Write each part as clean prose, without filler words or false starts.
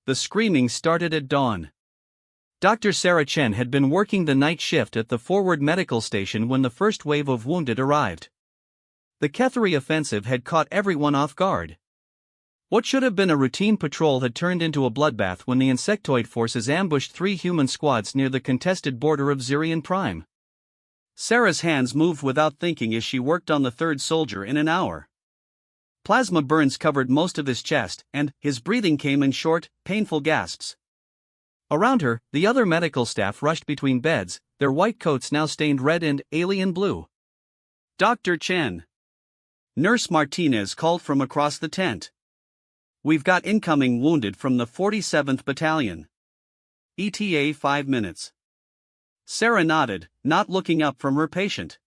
The screaming started at dawn. Dr. Sarah Chen had been working the night shift at the forward medical station when the first wave of wounded arrived. The Ketheri offensive had caught everyone off guard. What should have been a routine patrol had turned into a bloodbath when the insectoid forces ambushed 3 human squads near the contested border of Zirian Prime. Sarah's hands moved without thinking as she worked on the 3rd soldier in an hour. Plasma burns covered most of his chest, and his breathing came in short, painful gasps. Around her, the other medical staff rushed between beds, their white coats now stained red and alien blue. "Dr. Chen!" Nurse Martinez called from across the tent. "We've got incoming wounded from the 47th Battalion. ETA 5 minutes. Sarah nodded, not looking up from her patient.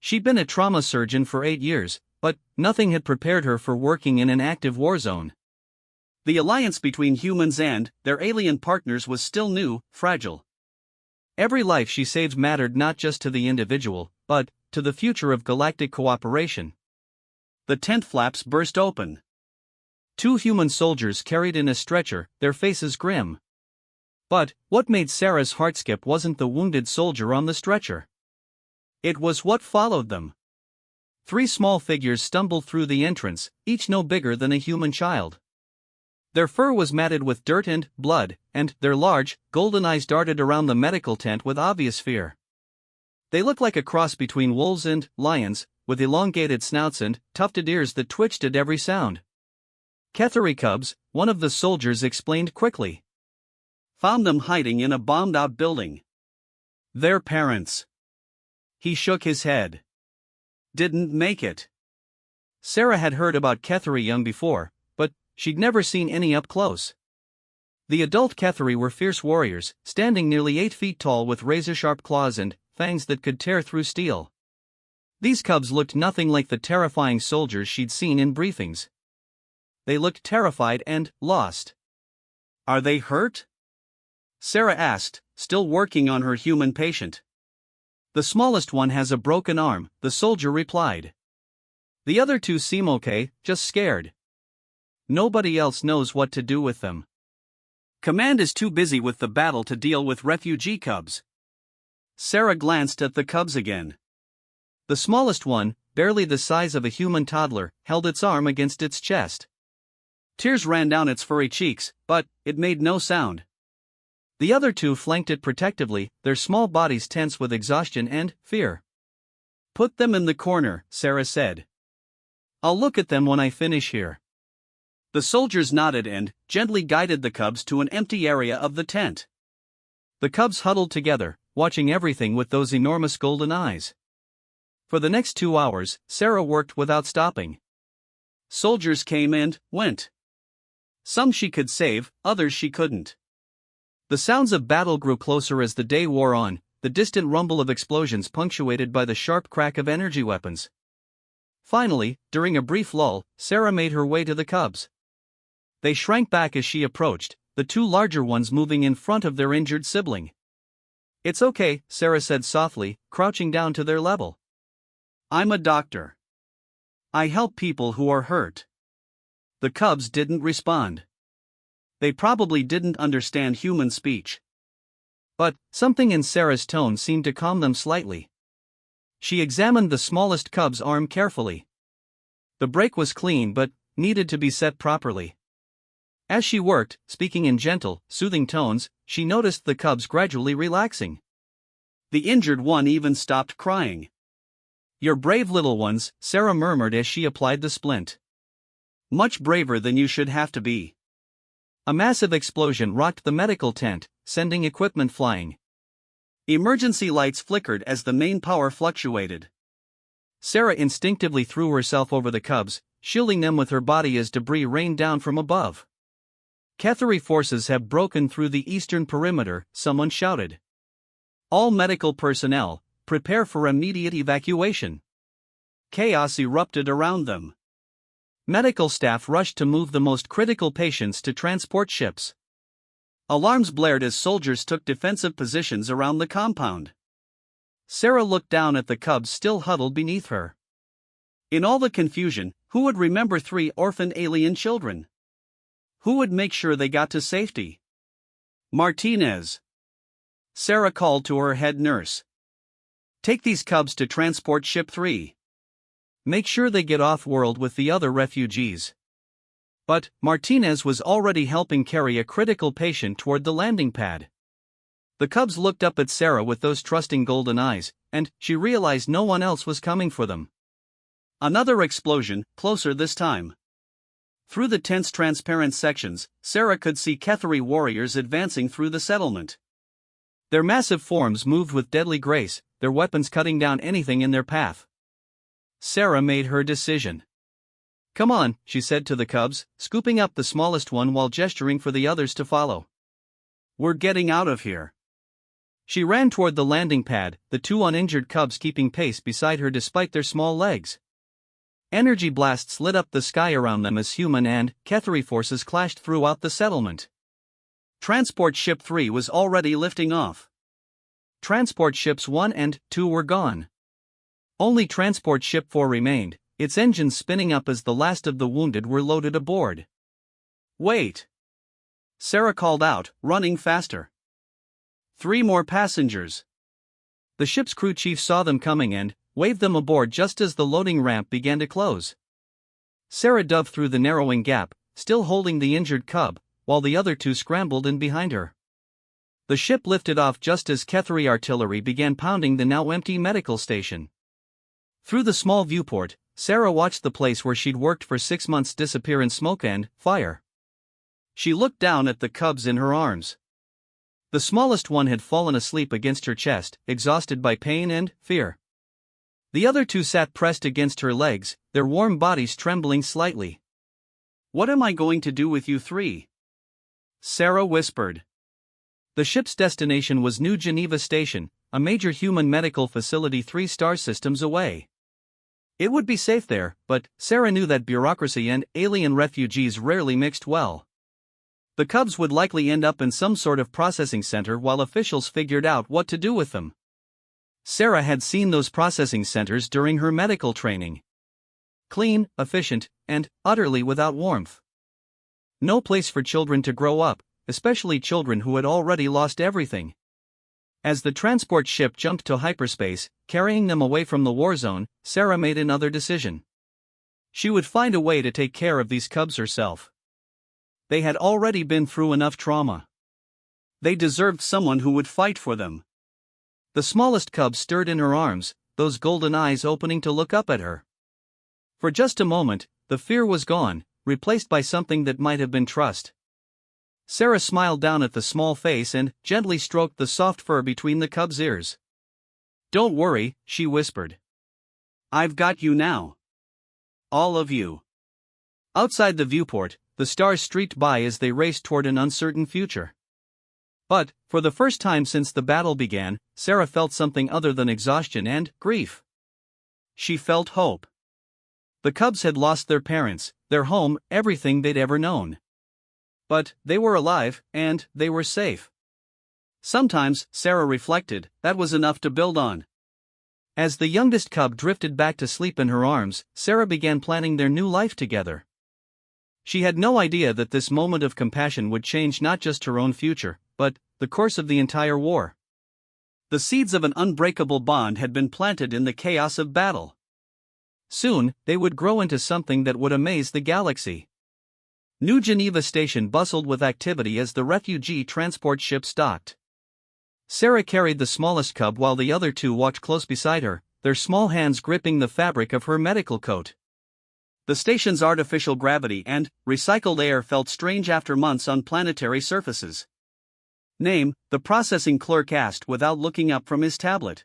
She'd been a trauma surgeon for 8 years, but nothing had prepared her for working in an active war zone. The alliance between humans and their alien partners was still new, fragile. Every life she saved mattered not just to the individual, but to the future of galactic cooperation. The tent flaps burst open. 2 human soldiers carried in a stretcher, their faces grim. But what made Sarah's heart skip wasn't the wounded soldier on the stretcher. It was what followed them. 3 small figures stumbled through the entrance, each no bigger than a human child. Their fur was matted with dirt and blood, and their large, golden eyes darted around the medical tent with obvious fear. They looked like a cross between wolves and lions, with elongated snouts and tufted ears that twitched at every sound. "Ketheri cubs," one of the soldiers explained quickly. "Found them hiding in a bombed-out building. Their parents." He shook his head. "Didn't make it." Sarah had heard about Ketheri young before, but she'd never seen any up close. The adult Ketheri were fierce warriors, standing nearly 8 feet tall with razor-sharp claws and fangs that could tear through steel. These cubs looked nothing like the terrifying soldiers she'd seen in briefings. They looked terrified and lost. "Are they hurt?" Sarah asked, still working on her human patient. "The smallest one has a broken arm," the soldier replied. "The other 2 seem okay, just scared. Nobody else knows what to do with them. Command is too busy with the battle to deal with refugee cubs." Sarah glanced at the cubs again. The smallest one, barely the size of a human toddler, held its arm against its chest. Tears ran down its furry cheeks, but it made no sound. The other 2 flanked it protectively, their small bodies tense with exhaustion and fear. "Put them in the corner," Sarah said. "I'll look at them when I finish here." The soldiers nodded and gently guided the cubs to an empty area of the tent. The cubs huddled together, watching everything with those enormous golden eyes. For the next 2 hours, Sarah worked without stopping. Soldiers came and went. Some she could save, others she couldn't. The sounds of battle grew closer as the day wore on, the distant rumble of explosions punctuated by the sharp crack of energy weapons. Finally, during a brief lull, Sarah made her way to the cubs. They shrank back as she approached, the 2 larger ones moving in front of their injured sibling. "It's okay," Sarah said softly, crouching down to their level. "I'm a doctor. I help people who are hurt." The cubs didn't respond. They probably didn't understand human speech. But something in Sarah's tone seemed to calm them slightly. She examined the smallest cub's arm carefully. The break was clean but needed to be set properly. As she worked, speaking in gentle, soothing tones, she noticed the cubs gradually relaxing. The injured one even stopped crying. "You're brave little ones," Sarah murmured as she applied the splint. "Much braver than you should have to be." A massive explosion rocked the medical tent, sending equipment flying. Emergency lights flickered as the main power fluctuated. Sarah instinctively threw herself over the cubs, shielding them with her body as debris rained down from above. "Ketheri forces have broken through the eastern perimeter," someone shouted. "All medical personnel, prepare for immediate evacuation." Chaos erupted around them. Medical staff rushed to move the most critical patients to transport ships. Alarms blared as soldiers took defensive positions around the compound. Sarah looked down at the cubs still huddled beneath her. In all the confusion, who would remember 3 orphan alien children? Who would make sure they got to safety? Martinez. Sarah called to her head nurse. Take these cubs to transport ship 3. Make sure they get off-world with the other refugees. But Martinez was already helping carry a critical patient toward the landing pad. The cubs looked up at Sarah with those trusting golden eyes, and she realized no one else was coming for them. Another explosion, closer this time. Through the tense transparent sections, Sarah could see Ketheri warriors advancing through the settlement. Their massive forms moved with deadly grace, their weapons cutting down anything in their path. Sarah made her decision. Come on, she said to the cubs, scooping up the smallest one while gesturing for the others to follow. We're getting out of here. She ran toward the landing pad, the 2 uninjured cubs keeping pace beside her despite their small legs. Energy blasts lit up the sky around them as human and Ketheri forces clashed throughout the settlement. Transport Ship 3 was already lifting off. Transport Ships 1 and 2 were gone. Only Transport Ship 4 remained, its engines spinning up as the last of the wounded were loaded aboard. Wait! Sarah called out, running faster. 3 more passengers. The ship's crew chief saw them coming and waved them aboard just as the loading ramp began to close. Sarah dove through the narrowing gap, still holding the injured cub, while the other 2 scrambled in behind her. The ship lifted off just as Ketheri artillery began pounding the now empty medical station. Through the small viewport, Sarah watched the place where she'd worked for 6 months disappear in smoke and fire. She looked down at the cubs in her arms. The smallest one had fallen asleep against her chest, exhausted by pain and fear. The other 2 sat pressed against her legs, their warm bodies trembling slightly. What am I going to do with you 3? Sarah whispered. The ship's destination was New Geneva Station, a major human medical facility 3 star systems away. It would be safe there, but Sarah knew that bureaucracy and alien refugees rarely mixed well. The cubs would likely end up in some sort of processing center while officials figured out what to do with them. Sarah had seen those processing centers during her medical training. Clean, efficient, and utterly without warmth. No place for children to grow up, especially children who had already lost everything. As the transport ship jumped to hyperspace, carrying them away from the war zone, Sarah made another decision. She would find a way to take care of these cubs herself. They had already been through enough trauma. They deserved someone who would fight for them. The smallest cub stirred in her arms, those golden eyes opening to look up at her. For just a moment, the fear was gone, replaced by something that might have been trust. Sarah smiled down at the small face and gently stroked the soft fur between the cub's ears. Don't worry, she whispered. I've got you now. All of you. Outside the viewport, the stars streaked by as they raced toward an uncertain future. But, for the first time since the battle began, Sarah felt something other than exhaustion and grief. She felt hope. The cubs had lost their parents, their home, everything they'd ever known. But they were alive, and they were safe. Sometimes, Sarah reflected, that was enough to build on. As the youngest cub drifted back to sleep in her arms, Sarah began planning their new life together. She had no idea that this moment of compassion would change not just her own future, but the course of the entire war. The seeds of an unbreakable bond had been planted in the chaos of battle. Soon, they would grow into something that would amaze the galaxy. New Geneva Station bustled with activity as the refugee transport ship docked. Sarah carried the smallest cub while the other 2 walked close beside her, their small hands gripping the fabric of her medical coat. The station's artificial gravity and recycled air felt strange after months on planetary surfaces. Name, the processing clerk asked without looking up from his tablet.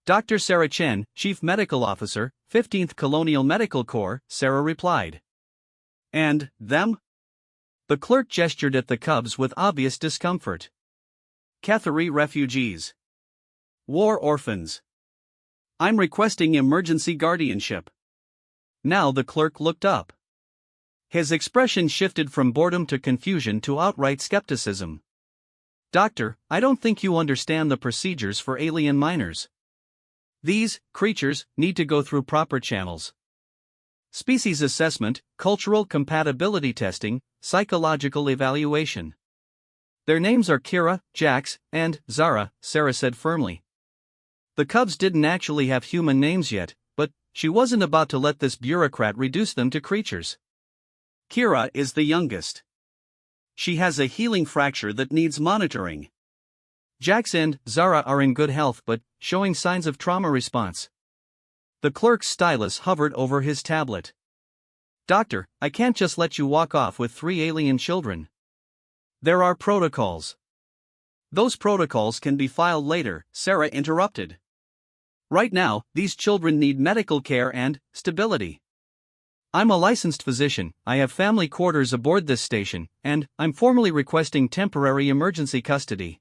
Dr. Sarah Chen, Chief Medical Officer, 15th Colonial Medical Corps, Sarah replied. And them? The clerk gestured at the cubs with obvious discomfort. Ketheri refugees. War orphans. I'm requesting emergency guardianship. Now the clerk looked up. His expression shifted from boredom to confusion to outright skepticism. Doctor, I don't think you understand the procedures for alien miners. These creatures need to go through proper channels. Species assessment, cultural compatibility testing, psychological evaluation. Their names are Kira, Jax, and Zara, Sarah said firmly. The cubs didn't actually have human names yet, but she wasn't about to let this bureaucrat reduce them to creatures. Kira is the youngest. She has a healing fracture that needs monitoring. Jax and Zara are in good health but showing signs of trauma response. The clerk's stylus hovered over his tablet. Doctor, I can't just let you walk off with 3 alien children. There are protocols. Those protocols can be filed later, Sarah interrupted. Right now, these children need medical care and stability. I'm a licensed physician, I have family quarters aboard this station, and I'm formally requesting temporary emergency custody.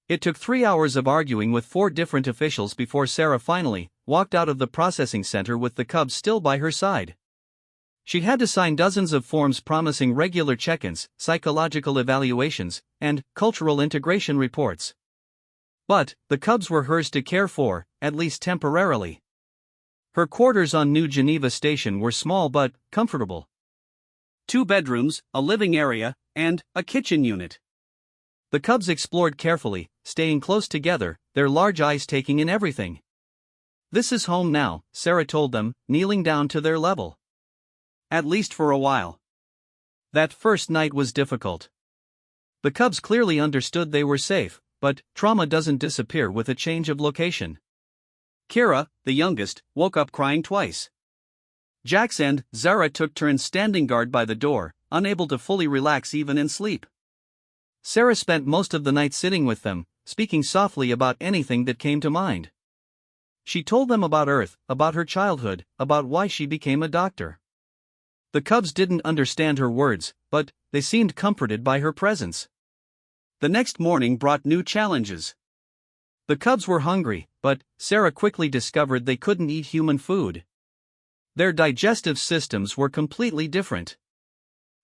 It took 3 hours of arguing with 4 different officials before Sarah finally walked out of the processing center with the cubs still by her side. She had to sign dozens of forms promising regular check-ins, psychological evaluations, and cultural integration reports. But the cubs were hers to care for, at least temporarily. Her quarters on New Geneva Station were small but comfortable. 2 bedrooms, a living area, and a kitchen unit. The cubs explored carefully, staying close together, their large eyes taking in everything. This is home now, Sarah told them, kneeling down to their level. At least for a while. That first night was difficult. The cubs clearly understood they were safe, but trauma doesn't disappear with a change of location. Kira, the youngest, woke up crying twice. Jax and Zara took turns standing guard by the door, unable to fully relax even in sleep. Sarah spent most of the night sitting with them, speaking softly about anything that came to mind. She told them about Earth, about her childhood, about why she became a doctor. The cubs didn't understand her words, but they seemed comforted by her presence. The next morning brought new challenges. The cubs were hungry, but Sarah quickly discovered they couldn't eat human food. Their digestive systems were completely different.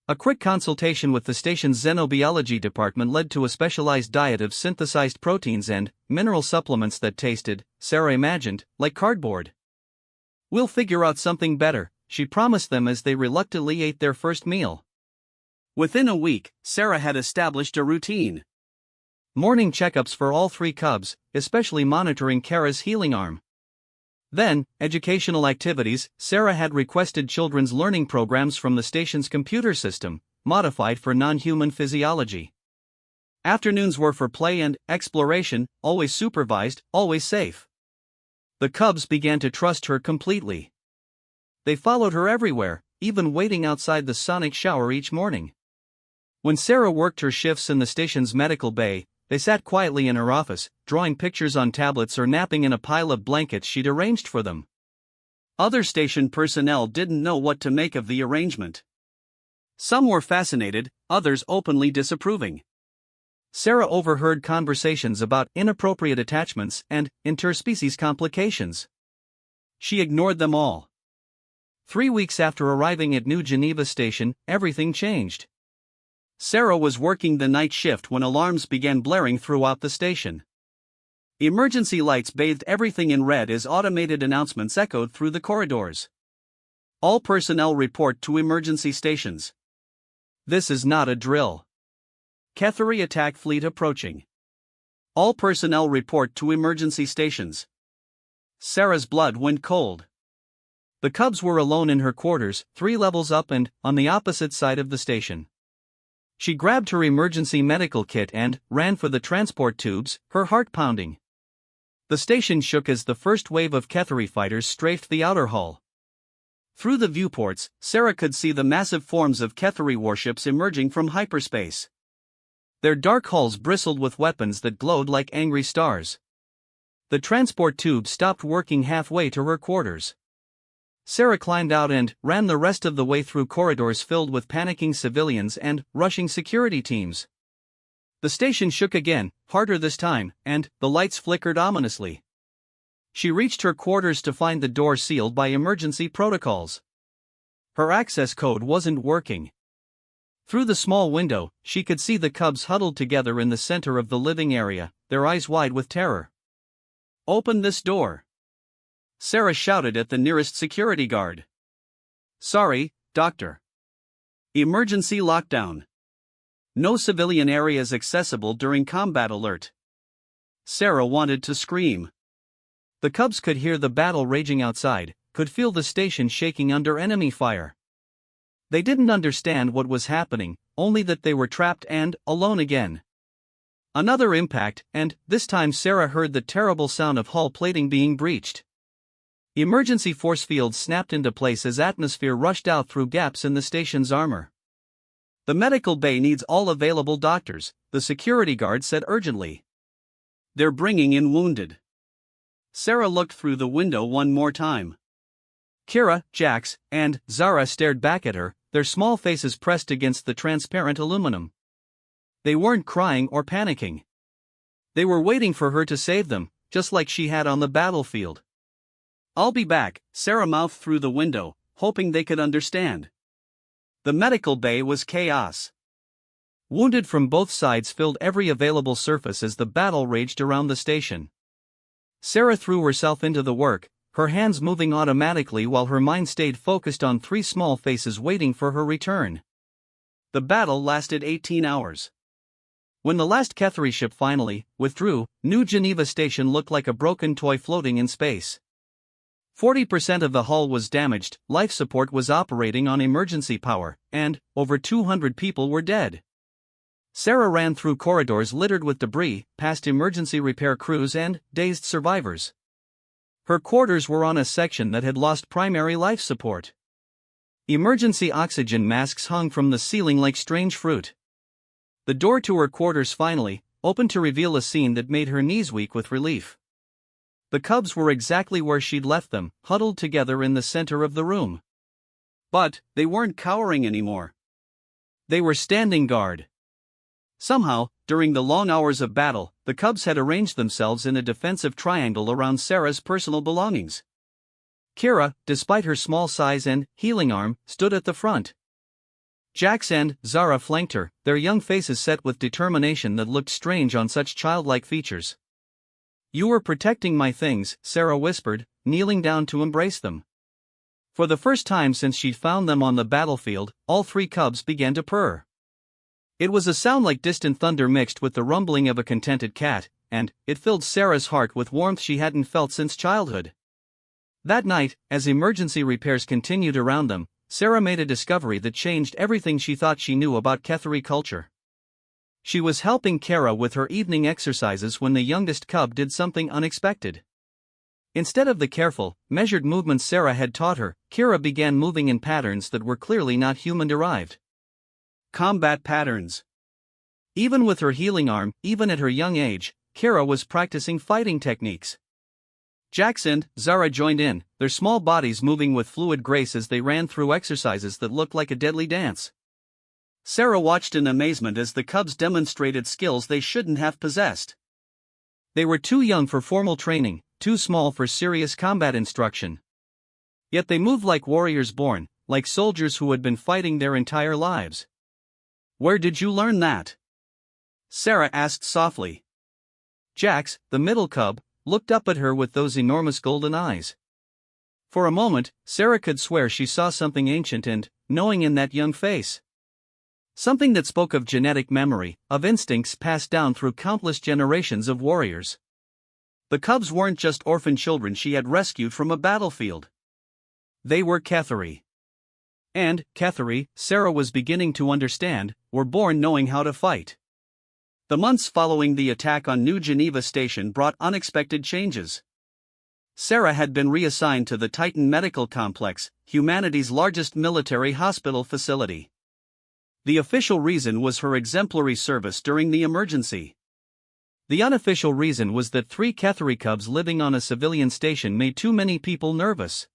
A quick consultation with the station's xenobiology department led to a specialized diet of synthesized proteins and mineral supplements that tasted, Sarah imagined, like cardboard. We'll figure out something better, she promised them as they reluctantly ate their first meal. Within a week, Sarah had established a routine. Morning checkups for all 3 cubs, especially monitoring Kara's healing arm. Then, educational activities. Sarah had requested children's learning programs from the station's computer system, modified for non-human physiology. Afternoons were for play and exploration, always supervised, always safe. The cubs began to trust her completely. They followed her everywhere, even waiting outside the sonic shower each morning. When Sarah worked her shifts in the station's medical bay, they sat quietly in her office, drawing pictures on tablets or napping in a pile of blankets she'd arranged for them. Other station personnel didn't know what to make of the arrangement. Some were fascinated, others openly disapproving. Sarah overheard conversations about inappropriate attachments and interspecies complications. She ignored them all. 3 weeks after arriving at New Geneva Station, everything changed. Sarah was working the night shift when alarms began blaring throughout the station. Emergency lights bathed everything in red as automated announcements echoed through the corridors. All personnel report to emergency stations. This is not a drill. Ketheri attack fleet approaching. All personnel report to emergency stations. Sarah's blood went cold. The cubs were alone in her quarters, 3 levels up and on the opposite side of the station. She grabbed her emergency medical kit and ran for the transport tubes, her heart pounding. The station shook as the first wave of Ketheri fighters strafed the outer hull. Through the viewports, Sarah could see the massive forms of Ketheri warships emerging from hyperspace. Their dark hulls bristled with weapons that glowed like angry stars. The transport tube stopped working halfway to her quarters. Sarah climbed out and ran the rest of the way through corridors filled with panicking civilians and rushing security teams. The station shook again, harder this time, and the lights flickered ominously. She reached her quarters to find the door sealed by emergency protocols. Her access code wasn't working. Through the small window, she could see the cubs huddled together in the center of the living area, their eyes wide with terror. "Open this door!" Sarah shouted at the nearest security guard. Sorry, Doctor. Emergency lockdown. No civilian areas accessible during combat alert. Sarah wanted to scream. The cubs could hear the battle raging outside, could feel the station shaking under enemy fire. They didn't understand what was happening, only that they were trapped and alone again. Another impact, and this time Sarah heard the terrible sound of hull plating being breached. Emergency force fields snapped into place as atmosphere rushed out through gaps in the station's armor. The medical bay needs all available doctors, the security guard said urgently. They're bringing in wounded. Sarah looked through the window one more time. Kira, Jax, and Zara stared back at her, their small faces pressed against the transparent aluminum. They weren't crying or panicking. They were waiting for her to save them, just like she had on the battlefield. I'll be back, Sarah mouthed through the window, hoping they could understand. The medical bay was chaos. Wounded from both sides filled every available surface as the battle raged around the station. Sarah threw herself into the work, her hands moving automatically while her mind stayed focused on three small faces waiting for her return. The battle lasted 18 hours. When the last Kethri ship finally withdrew, New Geneva Station looked like a broken toy floating in space. 40% of the hull was damaged, life support was operating on emergency power, and over 200 people were dead. Sarah ran through corridors littered with debris, past emergency repair crews and dazed survivors. Her quarters were on a section that had lost primary life support. Emergency oxygen masks hung from the ceiling like strange fruit. The door to her quarters finally opened to reveal a scene that made her knees weak with relief. The cubs were exactly where she'd left them, huddled together in the center of the room. But they weren't cowering anymore. They were standing guard. Somehow, during the long hours of battle, the cubs had arranged themselves in a defensive triangle around Sarah's personal belongings. Kira, despite her small size and healing arm, stood at the front. Jax and Zara flanked her, their young faces set with determination that looked strange on such childlike features. You were protecting my things, Sarah whispered, kneeling down to embrace them. For the first time since she'd found them on the battlefield, all three cubs began to purr. It was a sound like distant thunder mixed with the rumbling of a contented cat, and it filled Sarah's heart with warmth she hadn't felt since childhood. That night, as emergency repairs continued around them, Sarah made a discovery that changed everything she thought she knew about Kethri culture. She was helping Kara with her evening exercises when the youngest cub did something unexpected. Instead of the careful, measured movements Sarah had taught her, Kira began moving in patterns that were clearly not human-derived. Combat patterns. Even with her healing arm, even at her young age, Kira was practicing fighting techniques. Jax and Zara joined in, their small bodies moving with fluid grace as they ran through exercises that looked like a deadly dance. Sarah watched in amazement as the cubs demonstrated skills they shouldn't have possessed. They were too young for formal training, too small for serious combat instruction. Yet they moved like warriors born, like soldiers who had been fighting their entire lives. Where did you learn that? Sarah asked softly. Jax, the middle cub, looked up at her with those enormous golden eyes. For a moment, Sarah could swear she saw something ancient and knowing in that young face. Something that spoke of genetic memory, of instincts passed down through countless generations of warriors. The cubs weren't just orphan children she had rescued from a battlefield. They were Kethri. And Kethri, Sarah was beginning to understand, were born knowing how to fight. The months following the attack on New Geneva Station brought unexpected changes. Sarah had been reassigned to the Titan Medical Complex, humanity's largest military hospital facility. The official reason was her exemplary service during the emergency. The unofficial reason was that 3 Kethri cubs living on a civilian station made too many people nervous.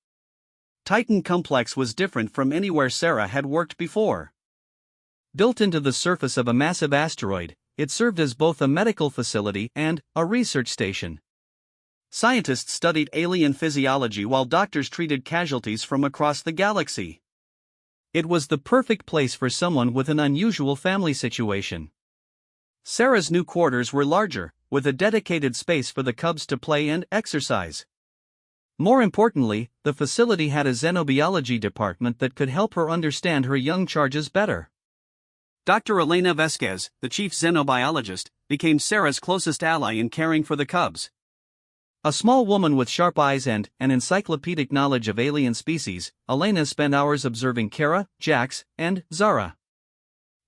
Titan Complex was different from anywhere Sarah had worked before. Built into the surface of a massive asteroid, it served as both a medical facility and a research station. Scientists studied alien physiology while doctors treated casualties from across the galaxy. It was the perfect place for someone with an unusual family situation. Sarah's new quarters were larger, with a dedicated space for the cubs to play and exercise. More importantly, the facility had a xenobiology department that could help her understand her young charges better. Dr. Elena Vesquez, the chief xenobiologist, became Sarah's closest ally in caring for the cubs. A small woman with sharp eyes and an encyclopedic knowledge of alien species, Elena spent hours observing Kara, Jax, and Zara.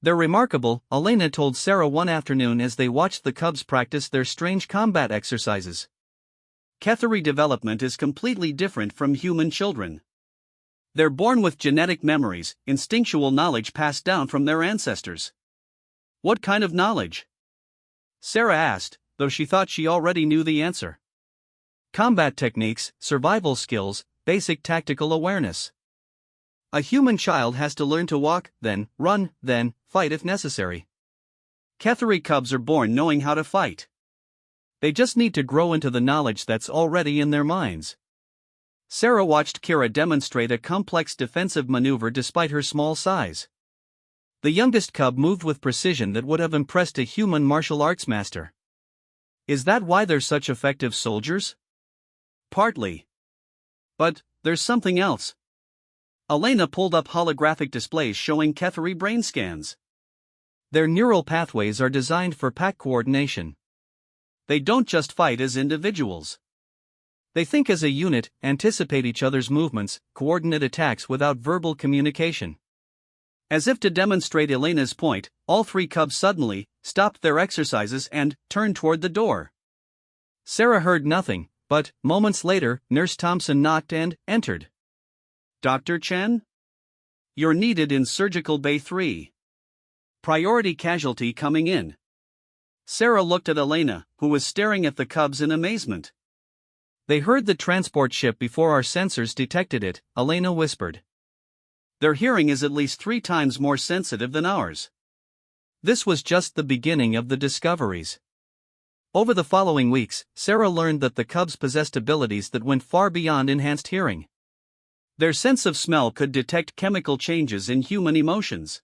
"They're remarkable," Elena told Sarah one afternoon as they watched the cubs practice their strange combat exercises. "Cathary development is completely different from human children. They're born with genetic memories, instinctual knowledge passed down from their ancestors." "What kind of knowledge?" Sarah asked, though she thought she already knew the answer. "Combat techniques, survival skills, basic tactical awareness. A human child has to learn to walk, then run, then fight if necessary. Cathary cubs are born knowing how to fight. They just need to grow into the knowledge that's already in their minds." Sarah watched Kira demonstrate a complex defensive maneuver despite her small size. The youngest cub moved with precision that would have impressed a human martial arts master. "Is that why they're such effective soldiers?" "Partly. But there's something else." Elena pulled up holographic displays showing Cathary brain scans. "Their neural pathways are designed for pack coordination. They don't just fight as individuals. They think as a unit, anticipate each other's movements, coordinate attacks without verbal communication." As if to demonstrate Elena's point, all three cubs suddenly stopped their exercises and turned toward the door. Sarah heard nothing, but moments later, Nurse Thompson knocked and entered. "Dr. Chen? You're needed in Surgical Bay 3. Priority casualty coming in." Sarah looked at Elena, who was staring at the cubs in amazement. "They heard the transport ship before our sensors detected it," Elena whispered. "Their hearing is at least 3 times more sensitive than ours." This was just the beginning of the discoveries. Over the following weeks, Sarah learned that the cubs possessed abilities that went far beyond enhanced hearing. Their sense of smell could detect chemical changes in human emotions.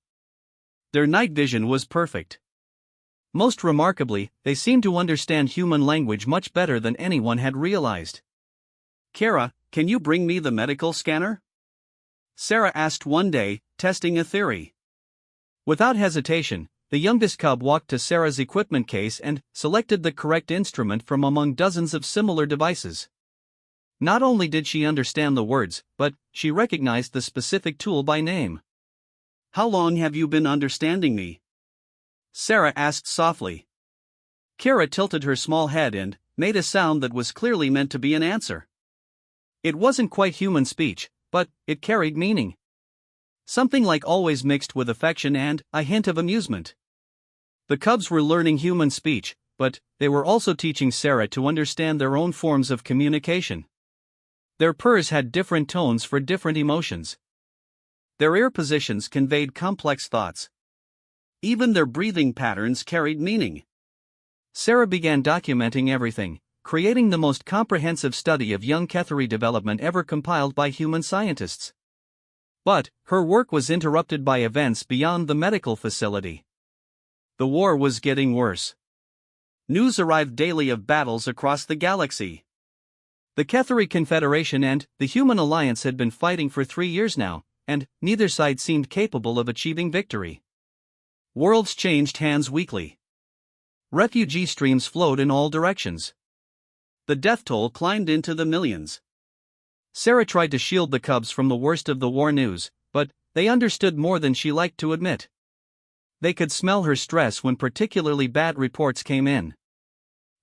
Their night vision was perfect. Most remarkably, they seemed to understand human language much better than anyone had realized. "Kara, can you bring me the medical scanner?" Sarah asked one day, testing a theory. Without hesitation, the youngest cub walked to Sarah's equipment case and selected the correct instrument from among dozens of similar devices. Not only did she understand the words, but she recognized the specific tool by name. "How long have you been understanding me?" Sarah asked softly. Kara tilted her small head and made a sound that was clearly meant to be an answer. It wasn't quite human speech, but it carried meaning. Something like always mixed with affection and a hint of amusement. The cubs were learning human speech, but they were also teaching Sarah to understand their own forms of communication. Their purrs had different tones for different emotions. Their ear positions conveyed complex thoughts. Even their breathing patterns carried meaning. Sarah began documenting everything, creating the most comprehensive study of young Cathary development ever compiled by human scientists. But her work was interrupted by events beyond the medical facility. The war was getting worse. News arrived daily of battles across the galaxy. The Cathary Confederation and the Human Alliance had been fighting for 3 years now, and neither side seemed capable of achieving victory. Worlds changed hands weekly. Refugee streams flowed in all directions. The death toll climbed into the millions. Sarah tried to shield the cubs from the worst of the war news, but they understood more than she liked to admit. They could smell her stress when particularly bad reports came in.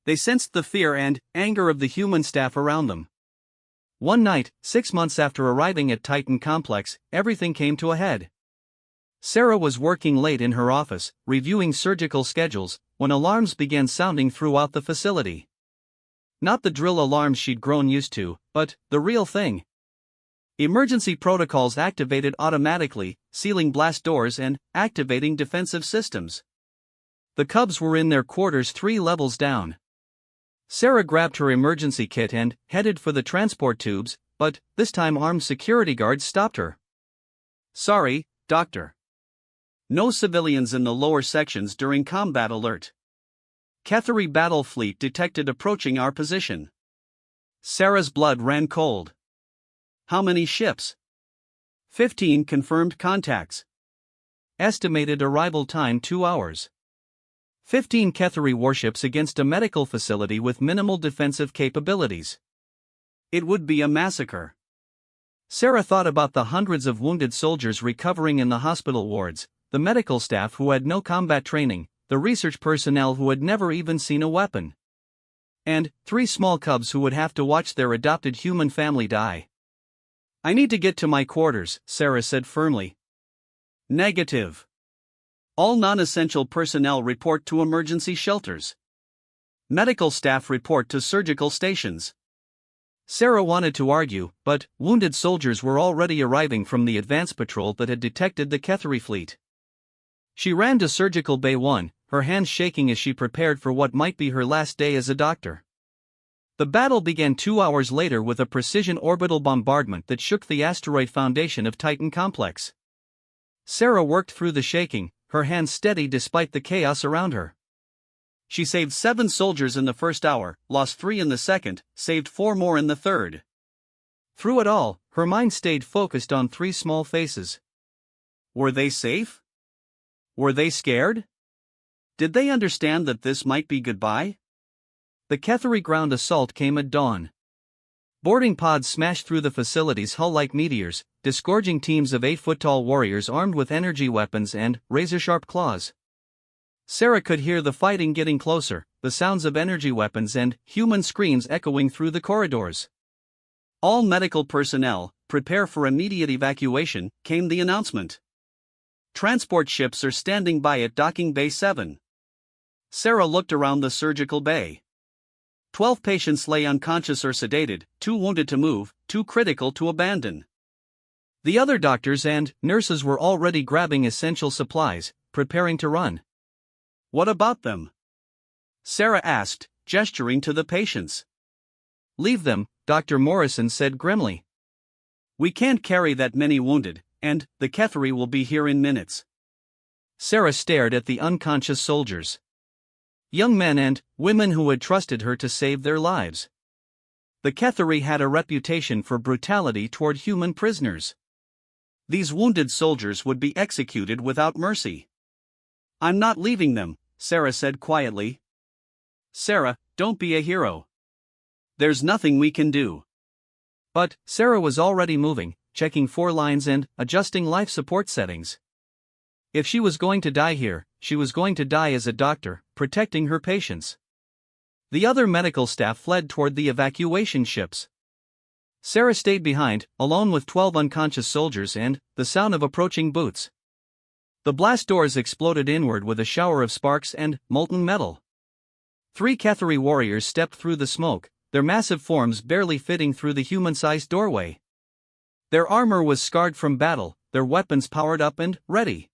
They sensed the fear and anger of the human staff around them. One night, 6 months after arriving at Titan Complex, everything came to a head. Sarah was working late in her office, reviewing surgical schedules, when alarms began sounding throughout the facility. Not the drill alarms she'd grown used to, but the real thing. Emergency protocols activated automatically, sealing blast doors and activating defensive systems. The cubs were in their quarters 3 levels down. Sarah grabbed her emergency kit and headed for the transport tubes, but this time armed security guards stopped her. "Sorry, Doctor. No civilians in the lower sections during combat alert. Cathary battle fleet detected approaching our position." Sarah's blood ran cold. How many ships? 15 confirmed contacts. Estimated arrival time 2 hours. 15 Kethari warships against a medical facility with minimal defensive capabilities. It would be a massacre. Sarah thought about the hundreds of wounded soldiers recovering in the hospital wards, the medical staff who had no combat training, the research personnel who had never even seen a weapon. And 3 small cubs who would have to watch their adopted human family die. I need to get to my quarters, Sarah said firmly. Negative. All non-essential personnel report to emergency shelters. Medical staff report to surgical stations. Sarah wanted to argue, but wounded soldiers were already arriving from the advance patrol that had detected the Kethari fleet. She ran to Surgical Bay 1, her hands shaking as she prepared for what might be her last day as a doctor. The battle began 2 hours later with a precision orbital bombardment that shook the asteroid foundation of Titan Complex. Sarah worked through the shaking, her hands steady despite the chaos around her. She saved 7 soldiers in the first hour, lost 3 in the second, saved 4 more in the third. Through it all, her mind stayed focused on 3 small faces. Were they safe? Were they scared? Did they understand that this might be goodbye? The Kethari ground assault came at dawn. Boarding pods smashed through the facility's hull like meteors, disgorging teams of 8-foot-tall warriors armed with energy weapons and razor-sharp claws. Sarah could hear the fighting getting closer, the sounds of energy weapons and human screams echoing through the corridors. All medical personnel, prepare for immediate evacuation, came the announcement. Transport ships are standing by at Docking Bay 7. Sarah looked around the surgical bay. 12 patients lay unconscious or sedated, 2 wounded to move, 2 critical to abandon. The other doctors and nurses were already grabbing essential supplies, preparing to run. What about them? Sarah asked, gesturing to the patients. Leave them, Dr. Morrison said grimly. We can't carry that many wounded, and the Kethari will be here in minutes. Sarah stared at the unconscious soldiers. Young men and women who had trusted her to save their lives. The Kethari had a reputation for brutality toward human prisoners. These wounded soldiers would be executed without mercy. I'm not leaving them, Sarah said quietly. Sarah, don't be a hero. There's nothing we can do. But Sarah was already moving, checking 4 lines and adjusting life support settings. If she was going to die here, she was going to die as a doctor, protecting her patients. The other medical staff fled toward the evacuation ships. Sarah stayed behind, alone with 12 unconscious soldiers and the sound of approaching boots. The blast doors exploded inward with a shower of sparks and molten metal. 3 Kethari warriors stepped through the smoke, their massive forms barely fitting through the human-sized doorway. Their armor was scarred from battle, their weapons powered up and ready.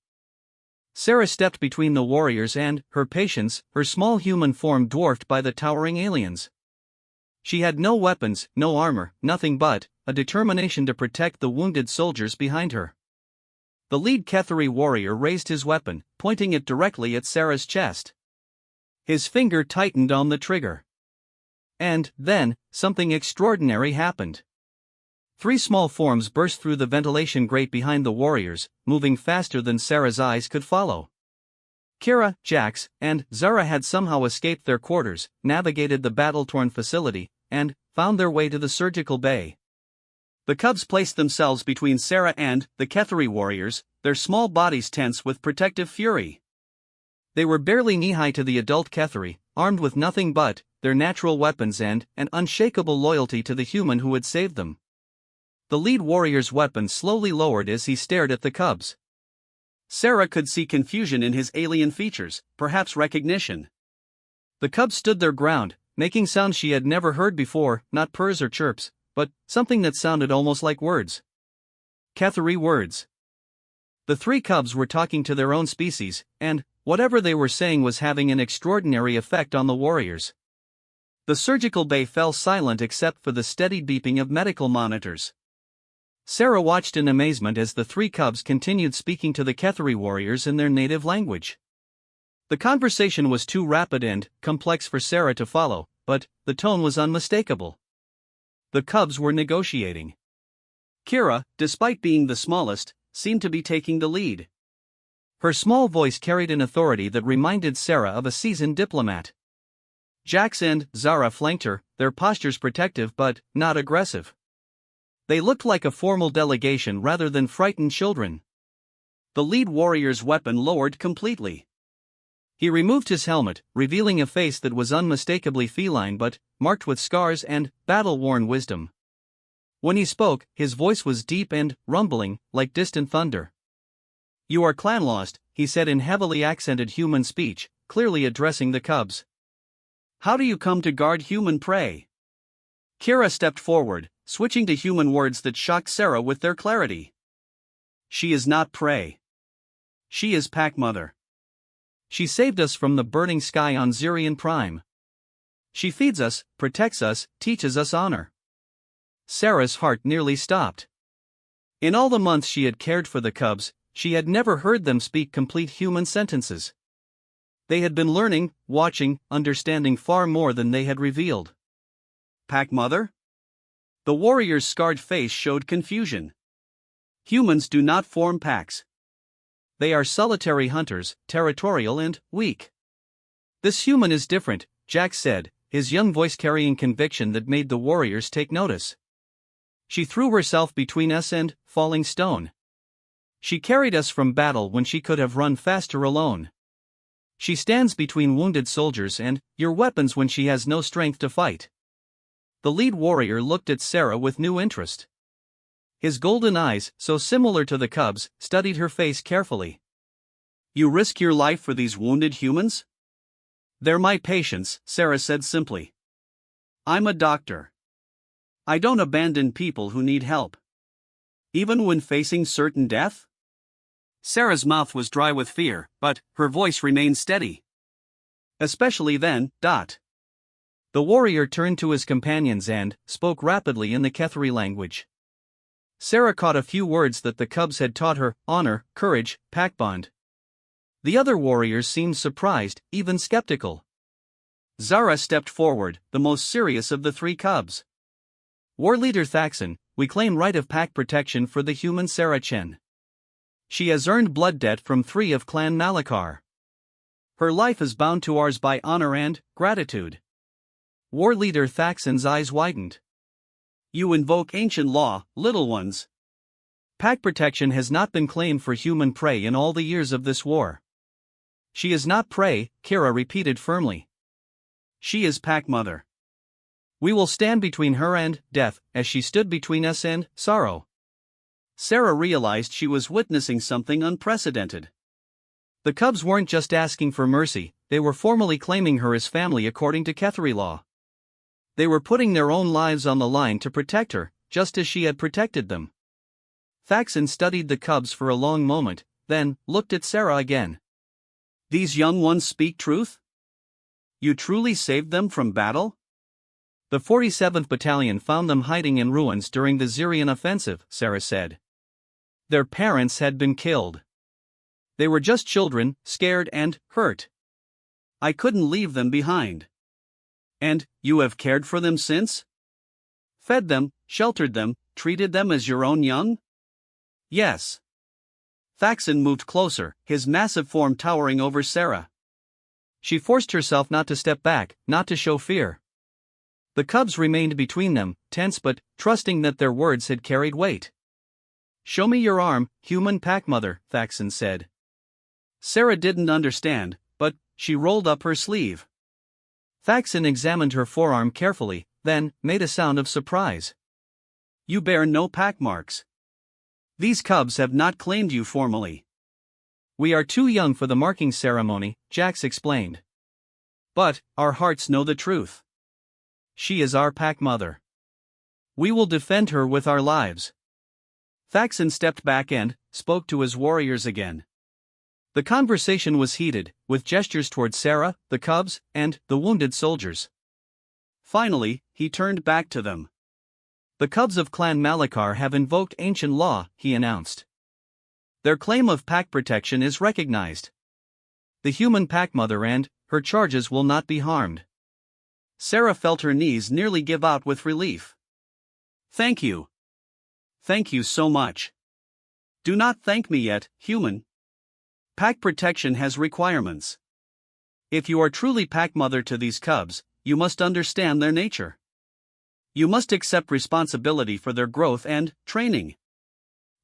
Sarah stepped between the warriors and her patients, her small human form dwarfed by the towering aliens. She had no weapons, no armor, nothing but a determination to protect the wounded soldiers behind her. The lead Kethari warrior raised his weapon, pointing it directly at Sarah's chest. His finger tightened on the trigger. And then, something extraordinary happened. 3 small forms burst through the ventilation grate behind the warriors, moving faster than Sarah's eyes could follow. Kira, Jax, and Zara had somehow escaped their quarters, navigated the battle-torn facility, and found their way to the surgical bay. The cubs placed themselves between Sarah and the Kethari warriors, their small bodies tense with protective fury. They were barely knee-high to the adult Kethari, armed with nothing but their natural weapons and an unshakable loyalty to the human who had saved them. The lead warrior's weapon slowly lowered as he stared at the cubs. Sarah could see confusion in his alien features, perhaps recognition. The cubs stood their ground, making sounds she had never heard before, not purrs or chirps, but something that sounded almost like words. Kethari words. The 3 cubs were talking to their own species, and whatever they were saying was having an extraordinary effect on the warriors. The surgical bay fell silent except for the steady beeping of medical monitors. Sarah watched in amazement as the 3 cubs continued speaking to the Kethari warriors in their native language. The conversation was too rapid and complex for Sarah to follow, but the tone was unmistakable. The cubs were negotiating. Kira, despite being the smallest, seemed to be taking the lead. Her small voice carried an authority that reminded Sarah of a seasoned diplomat. Jax and Zara flanked her, their postures protective but not aggressive. They looked like a formal delegation rather than frightened children. The lead warrior's weapon lowered completely. He removed his helmet, revealing a face that was unmistakably feline but marked with scars and battle-worn wisdom. When he spoke, his voice was deep and rumbling, like distant thunder. "You are clan lost," he said in heavily accented human speech, clearly addressing the cubs. "How do you come to guard human prey?" Kira stepped forward, switching to human words that shocked Sarah with their clarity. "She is not prey. She is Pack Mother. She saved us from the burning sky on Zirian Prime. She feeds us, protects us, teaches us honor." Sarah's heart nearly stopped. In all the months she had cared for the cubs, she had never heard them speak complete human sentences. They had been learning, watching, understanding far more than they had revealed. "Pack Mother?" The warrior's scarred face showed confusion. "Humans do not form packs. They are solitary hunters, territorial and weak. This human is different," Jax said, his young voice carrying conviction that made the warriors take notice. "She threw herself between us and falling stone. She carried us from battle when she could have run faster alone. She stands between wounded soldiers and your weapons when she has no strength to fight." The lead warrior looked at Sarah with new interest. His golden eyes, so similar to the cubs, studied her face carefully. "You risk your life for these wounded humans?" "They're my patients," Sarah said simply. "I'm a doctor. I don't abandon people who need help. Even when facing certain death?" Sarah's mouth was dry with fear, but her voice remained steady. "Especially then." The warrior turned to his companions and spoke rapidly in the Kethri language. Sarah caught a few words that the cubs had taught her: honor, courage, pack bond. The other warriors seemed surprised, even skeptical. Zara stepped forward, the most serious of the three cubs. "War leader Thaxon, we claim right of pack protection for the human Sarah Chen. She has earned blood debt from 3 of Clan Malakar. Her life is bound to ours by honor and gratitude." War leader Thaxon's eyes widened. "You invoke ancient law, little ones. Pack protection has not been claimed for human prey in all the years of this war." "She is not prey," Kira repeated firmly. "She is Pack Mother. We will stand between her and death, as she stood between us and sorrow." Sarah realized she was witnessing something unprecedented. The cubs weren't just asking for mercy, they were formally claiming her as family according to Kethri law. They were putting their own lives on the line to protect her, just as she had protected them. Thaxon studied the cubs for a long moment, then looked at Sarah again. "These young ones speak truth? You truly saved them from battle?" "The 47th Battalion found them hiding in ruins during the Zirian offensive," Sarah said. "Their parents had been killed. They were just children, scared and hurt. I couldn't leave them behind." "And you have cared for them since? Fed them, sheltered them, treated them as your own young?" "Yes." Thaxon moved closer, his massive form towering over Sarah. She forced herself not to step back, not to show fear. The cubs remained between them, tense but trusting that their words had carried weight. "Show me your arm, human Pack Mother," Thaxon said. Sarah didn't understand, but she rolled up her sleeve. Thaxon examined her forearm carefully, then made a sound of surprise. "You bear no pack marks. These cubs have not claimed you formally." "We are too young for the marking ceremony," Jax explained. "But our hearts know the truth. She is our Pack Mother. We will defend her with our lives." Thaxon stepped back and spoke to his warriors again. The conversation was heated, with gestures toward Sarah, the cubs, and the wounded soldiers. Finally, he turned back to them. "The cubs of Clan Malakar have invoked ancient law," he announced. "Their claim of pack protection is recognized. The human Pack Mother and her charges will not be harmed." Sarah felt her knees nearly give out with relief. Thank you. Thank you so much. Do not thank me yet, human. Pack protection has requirements. If you are truly pack mother to these cubs, you must understand their nature. You must accept responsibility for their growth and training.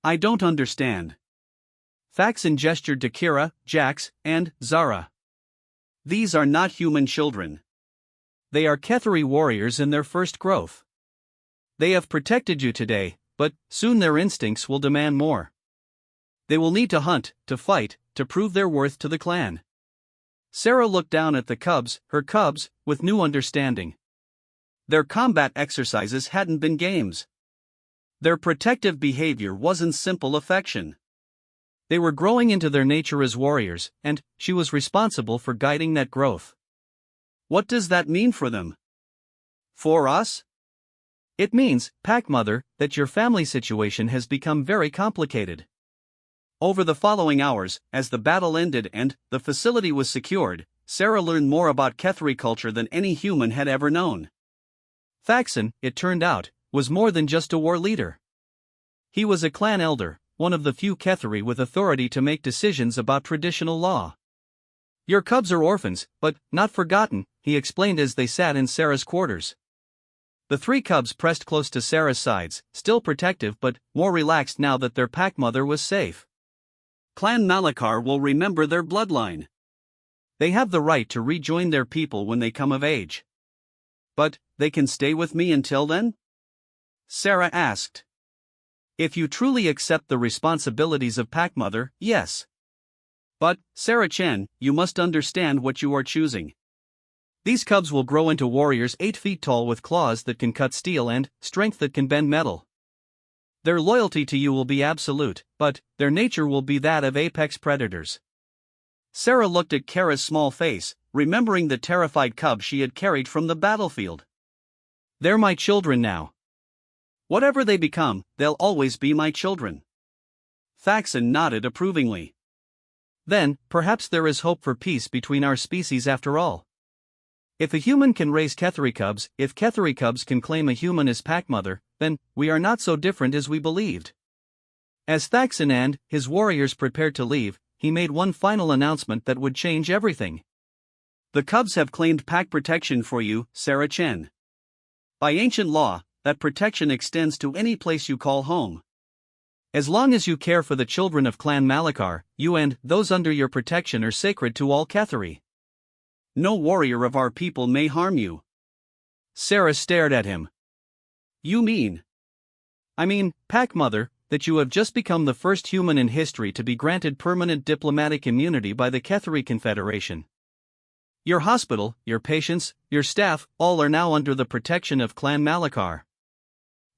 I don't understand. Thaxon gestured to Kira, Jax, and Zara. These are not human children. They are Ketheri warriors in their first growth. They have protected you today, but soon their instincts will demand more. They will need to hunt, to fight, to prove their worth to the clan. Sarah looked down at the cubs, her cubs, with new understanding. Their combat exercises hadn't been games. Their protective behavior wasn't simple affection. They were growing into their nature as warriors, and she was responsible for guiding that growth. What does that mean for them? For us? It means, Pack Mother, that your family situation has become very complicated. Over the following hours, as the battle ended and the facility was secured, Sarah learned more about Ketheri culture than any human had ever known. Thaxon, it turned out, was more than just a war leader. He was a clan elder, one of the few Ketheri with authority to make decisions about traditional law. Your cubs are orphans, but not forgotten, he explained as they sat in Sarah's quarters. The three cubs pressed close to Sarah's sides, still protective but more relaxed now that their pack mother was safe. Clan Malachar will remember their bloodline. They have the right to rejoin their people when they come of age. But, they can stay with me until then? Sarah asked. If you truly accept the responsibilities of Pack Mother, yes. But, Sarah Chen, you must understand what you are choosing. These cubs will grow into warriors 8 feet tall with claws that can cut steel and strength that can bend metal. Their loyalty to you will be absolute, but their nature will be that of apex predators. Sarah looked at Kara's small face, remembering the terrified cub she had carried from the battlefield. They're my children now. Whatever they become, they'll always be my children. Thaxon nodded approvingly. Then, perhaps there is hope for peace between our species after all. If a human can raise Ketheri cubs, if Ketheri cubs can claim a human as pack mother, then we are not so different as we believed. As Thaxon and his warriors prepared to leave, he made one final announcement that would change everything. The cubs have claimed pack protection for you, Sarah Chen. By ancient law, that protection extends to any place you call home. As long as you care for the children of Clan Malachar, you and those under your protection are sacred to all Ketheri. No warrior of our people may harm you. Sarah stared at him. You mean? I mean, Pack Mother, that you have just become the first human in history to be granted permanent diplomatic immunity by the Ketheri Confederation. Your hospital, your patients, your staff, all are now under the protection of Clan Malachar.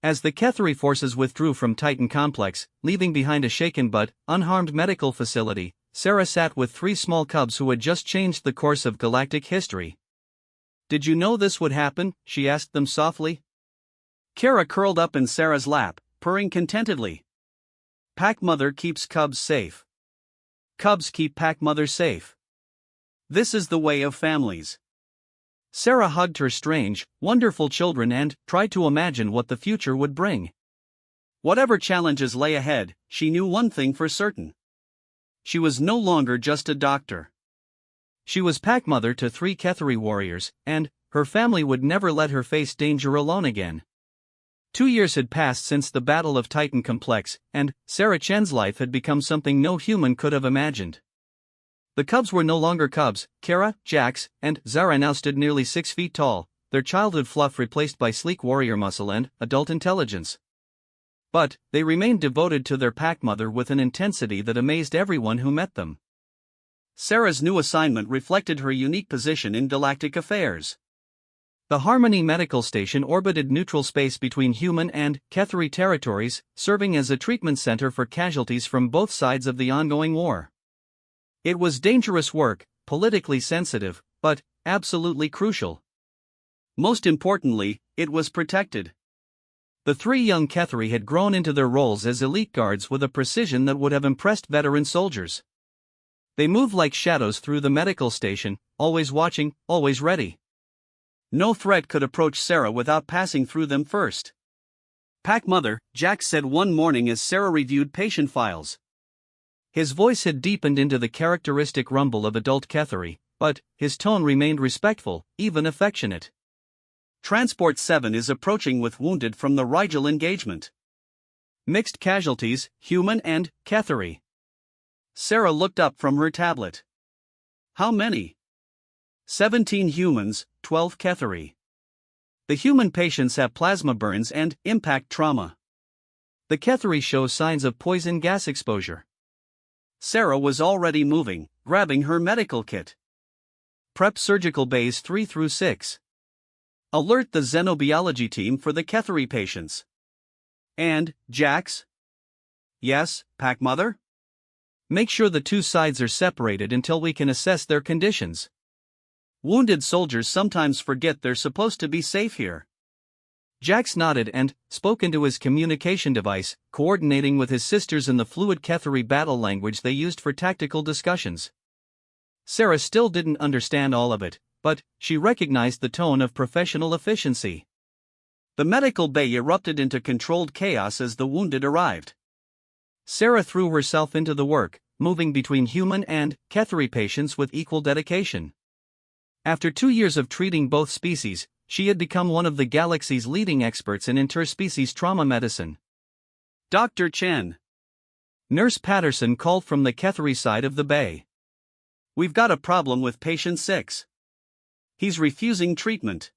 As the Ketheri forces withdrew from Titan Complex, leaving behind a shaken but unharmed medical facility, Sarah sat with 3 small cubs who had just changed the course of galactic history. Did you know this would happen? She asked them softly. Kara curled up in Sarah's lap, purring contentedly. Pack Mother keeps cubs safe. Cubs keep Pack Mother safe. This is the way of families. Sarah hugged her strange, wonderful children and tried to imagine what the future would bring. Whatever challenges lay ahead, she knew one thing for certain. She was no longer just a doctor. She was Pack Mother to 3 Ketheri warriors, and her family would never let her face danger alone again. 2 years had passed since the Battle of Titan Complex, and Sarah Chen's life had become something no human could have imagined. The cubs were no longer cubs. Kara, Jax, and Zara now stood nearly 6 feet tall, their childhood fluff replaced by sleek warrior muscle and adult intelligence. But they remained devoted to their Pack Mother with an intensity that amazed everyone who met them. Sarah's new assignment reflected her unique position in galactic affairs. The Harmony Medical Station orbited neutral space between human and Ketheri territories, serving as a treatment center for casualties from both sides of the ongoing war. It was dangerous work, politically sensitive, but absolutely crucial. Most importantly, it was protected. The 3 young Ketheri had grown into their roles as elite guards with a precision that would have impressed veteran soldiers. They moved like shadows through the medical station, always watching, always ready. No threat could approach Sarah without passing through them first. Pack Mother, Jack said one morning as Sarah reviewed patient files. His voice had deepened into the characteristic rumble of adult Kethery, but his tone remained respectful, even affectionate. Transport 7 is approaching with wounded from the Rigel engagement. Mixed casualties, human and Kethery. Sarah looked up from her tablet. How many? 17 humans, 12 Kethery. The human patients have plasma burns and impact trauma. The Kethery show signs of poison gas exposure. Sarah was already moving, grabbing her medical kit. Prep surgical bays 3 through 6. Alert the xenobiology team for the Kethery patients. And, Jax? Yes, Pack Mother? Make sure the two sides are separated until we can assess their conditions. Wounded soldiers sometimes forget they're supposed to be safe here. Jax nodded and spoke into his communication device, coordinating with his sisters in the fluid Kethery battle language they used for tactical discussions. Sarah still didn't understand all of it, but she recognized the tone of professional efficiency. The medical bay erupted into controlled chaos as the wounded arrived. Sarah threw herself into the work, moving between human and Kethery patients with equal dedication. After 2 years of treating both species, she had become one of the galaxy's leading experts in interspecies trauma medicine. Dr. Chen. Nurse Patterson called from the Kethery side of the bay. We've got a problem with patient 6. He's refusing treatment.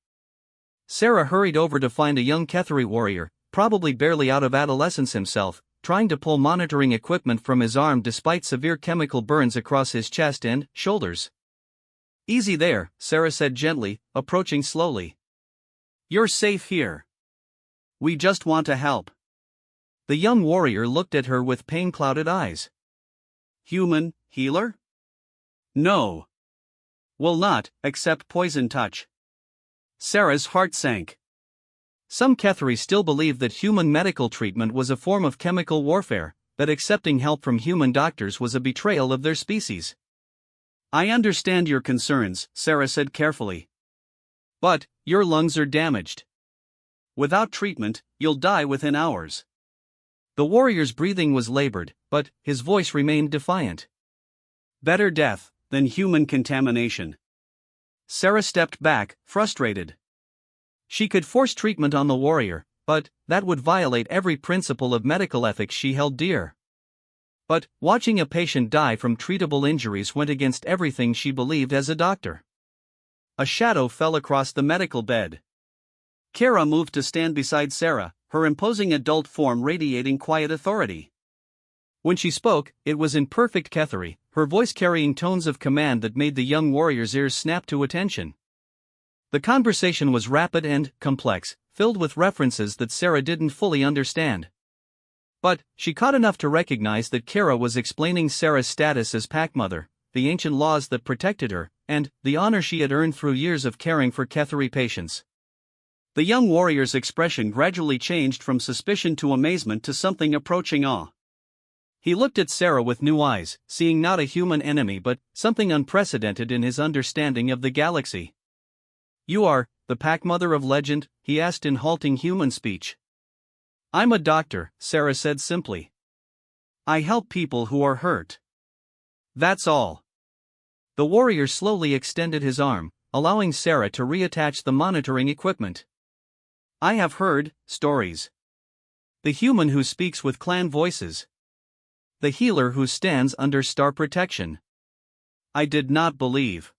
Sarah hurried over to find a young Kethery warrior, probably barely out of adolescence himself, trying to pull monitoring equipment from his arm despite severe chemical burns across his chest and shoulders. Easy there, Sarah said gently, approaching slowly. You're safe here. We just want to help. The young warrior looked at her with pain-clouded eyes. Human healer? No. Will not accept poison touch. Sarah's heart sank. Some Kethery still believed that human medical treatment was a form of chemical warfare, that accepting help from human doctors was a betrayal of their species. I understand your concerns, Sarah said carefully. But, your lungs are damaged. Without treatment, you'll die within hours. The warrior's breathing was labored, but his voice remained defiant. Better death than human contamination. Sarah stepped back, frustrated. She could force treatment on the warrior, but that would violate every principle of medical ethics she held dear. But watching a patient die from treatable injuries went against everything she believed as a doctor. A shadow fell across the medical bed. Kara moved to stand beside Sarah, her imposing adult form radiating quiet authority. When she spoke, it was in perfect Kethery, her voice carrying tones of command that made the young warrior's ears snap to attention. The conversation was rapid and complex, filled with references that Sarah didn't fully understand. But she caught enough to recognize that Kara was explaining Sarah's status as Pack Mother, the ancient laws that protected her, and the honor she had earned through years of caring for Kethery patients. The young warrior's expression gradually changed from suspicion to amazement to something approaching awe. He looked at Sarah with new eyes, seeing not a human enemy but something unprecedented in his understanding of the galaxy. You are the Pack Mother of legend? He asked in halting human speech. I'm a doctor, Sarah said simply. I help people who are hurt. That's all. The warrior slowly extended his arm, allowing Sarah to reattach the monitoring equipment. I have heard stories. The human who speaks with clan voices. The healer who stands under star protection. I did not believe.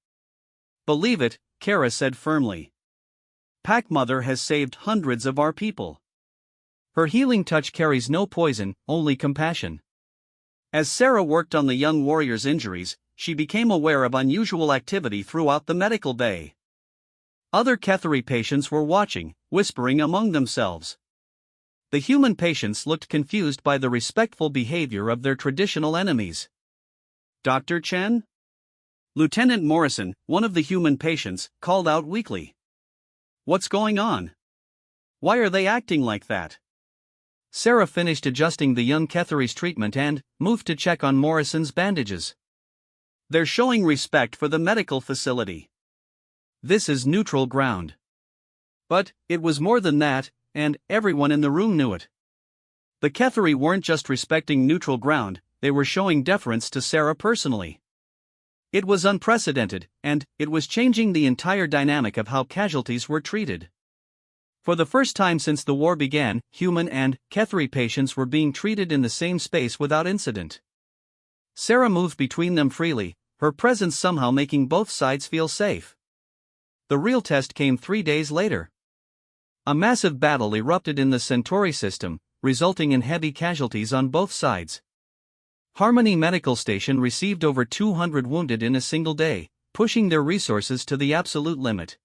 Believe it, Kara said firmly. Pack Mother has saved hundreds of our people. Her healing touch carries no poison, only compassion. As Sarah worked on the young warrior's injuries, she became aware of unusual activity throughout the medical bay. Other Kethery patients were watching, whispering among themselves. The human patients looked confused by the respectful behavior of their traditional enemies. Dr. Chen? Lieutenant Morrison, one of the human patients, called out weakly. What's going on? Why are they acting like that? Sarah finished adjusting the young Kethery's treatment and moved to check on Morrison's bandages. They're showing respect for the medical facility. This is neutral ground. But it was more than that, and everyone in the room knew it. The Ketheri weren't just respecting neutral ground, they were showing deference to Sarah personally. It was unprecedented, and it was changing the entire dynamic of how casualties were treated. For the first time since the war began, human and Ketheri patients were being treated in the same space without incident. Sarah moved between them freely, her presence somehow making both sides feel safe. The real test came 3 days later. A massive battle erupted in the Centauri system, resulting in heavy casualties on both sides. Harmony Medical Station received over 200 wounded in a single day, pushing their resources to the absolute limit.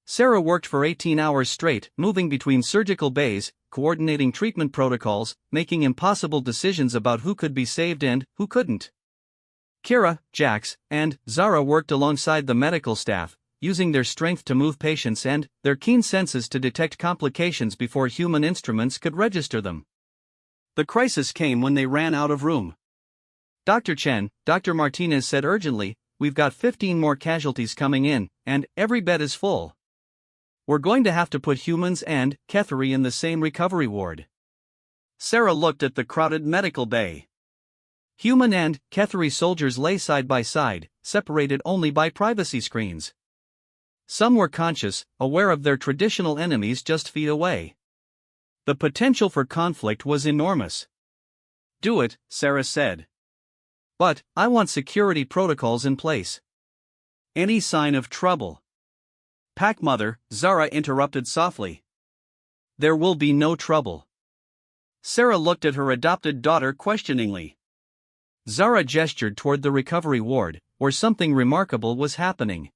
Sarah worked for 18 hours straight, moving between surgical bays, coordinating treatment protocols, making impossible decisions about who could be saved and who couldn't. Kira, Jax, and Zara worked alongside the medical staff, using their strength to move patients and their keen senses to detect complications before human instruments could register them. The crisis came when they ran out of room. Dr. Chen, Dr. Martinez said urgently, "We've got 15 more casualties coming in, and every bed is full. We're going to have to put humans and Ketheri in the same recovery ward." Sarah looked at the crowded medical bay. Human and Ketheri soldiers lay side by side, separated only by privacy screens. Some were conscious, aware of their traditional enemies just feet away. The potential for conflict was enormous. "Do it," Sarah said. "But I want security protocols in place. Any sign of trouble." Pack Mother, Zara interrupted softly. "There will be no trouble." Sarah looked at her adopted daughter questioningly. Zara gestured toward the recovery ward, where something remarkable was happening.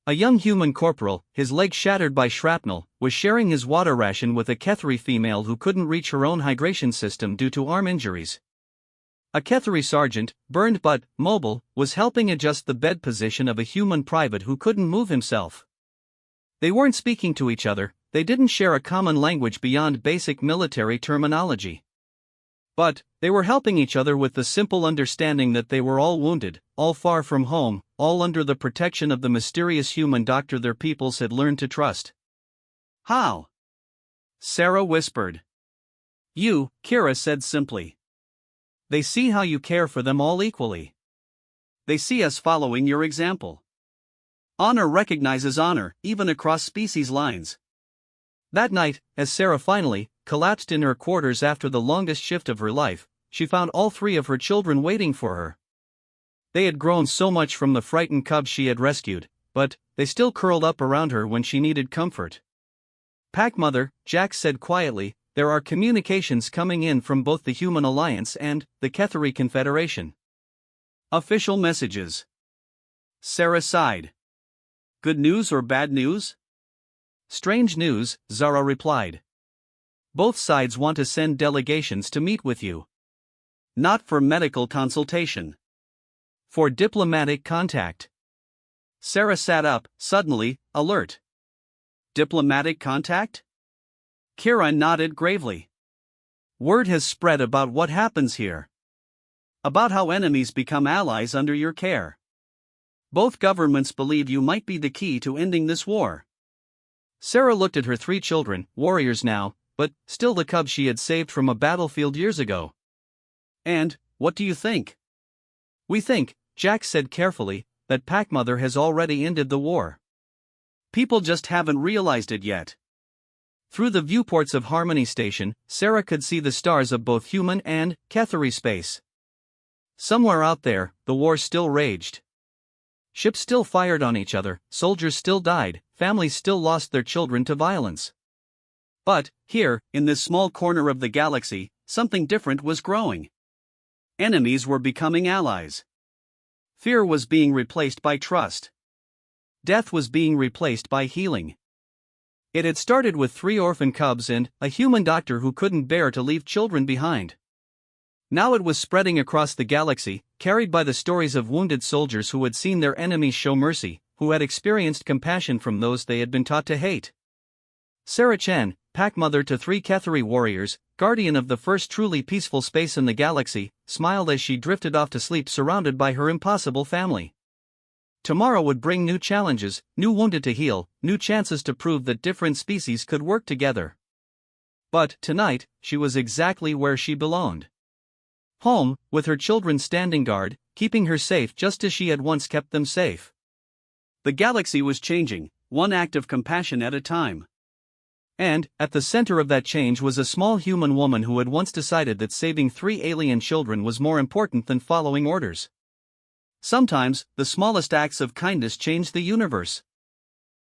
A young human corporal, his leg shattered by shrapnel, was sharing his water ration with a Ketheri female who couldn't reach her own hydration system due to arm injuries. A Ketheri sergeant, burned but mobile, was helping adjust the bed position of a human private who couldn't move himself. They weren't speaking to each other, they didn't share a common language beyond basic military terminology. But they were helping each other with the simple understanding that they were all wounded, all far from home, all under the protection of the mysterious human doctor their peoples had learned to trust. "How?" Sarah whispered. "You," Kira said simply. "They see how you care for them all equally. They see us following your example. Honor recognizes honor, even across species lines." That night, as Sarah finally collapsed in her quarters after the longest shift of her life, she found all 3 of her children waiting for her. They had grown so much from the frightened cubs she had rescued, but they still curled up around her when she needed comfort. "Pack Mother," Jax said quietly, "there are communications coming in from both the Human Alliance and the Ketheri Confederation. Official messages." Sarah sighed. "Good news or bad news?" "Strange news," Zara replied. "Both sides want to send delegations to meet with you. Not for medical consultation. For diplomatic contact." Sarah sat up, suddenly, alert. "Diplomatic contact?" Kira nodded gravely. "Word has spread about what happens here. About how enemies become allies under your care. Both governments believe you might be the key to ending this war." Sarah looked at her 3 children, warriors now, but still the cubs she had saved from a battlefield years ago. "And what do you think?" "We think," Jax said carefully, "that Pack Mother has already ended the war. People just haven't realized it yet." Through the viewports of Harmony Station, Sarah could see the stars of both human and Ketheri space. Somewhere out there, the war still raged. Ships still fired on each other, soldiers still died, families still lost their children to violence. But, here, in this small corner of the galaxy, something different was growing. Enemies were becoming allies. Fear was being replaced by trust. Death was being replaced by healing. It had started with 3 orphan cubs and a human doctor who couldn't bear to leave children behind. Now it was spreading across the galaxy, carried by the stories of wounded soldiers who had seen their enemies show mercy, who had experienced compassion from those they had been taught to hate. Sarah Chen, Pack Mother to 3 Ketheri warriors, guardian of the first truly peaceful space in the galaxy, smiled as she drifted off to sleep surrounded by her impossible family. Tomorrow would bring new challenges, new wounded to heal, new chances to prove that different species could work together. But, tonight, she was exactly where she belonged. Home, with her children standing guard, keeping her safe just as she had once kept them safe. The galaxy was changing, one act of compassion at a time. And, at the center of that change was a small human woman who had once decided that saving 3 alien children was more important than following orders. Sometimes, the smallest acts of kindness change the universe.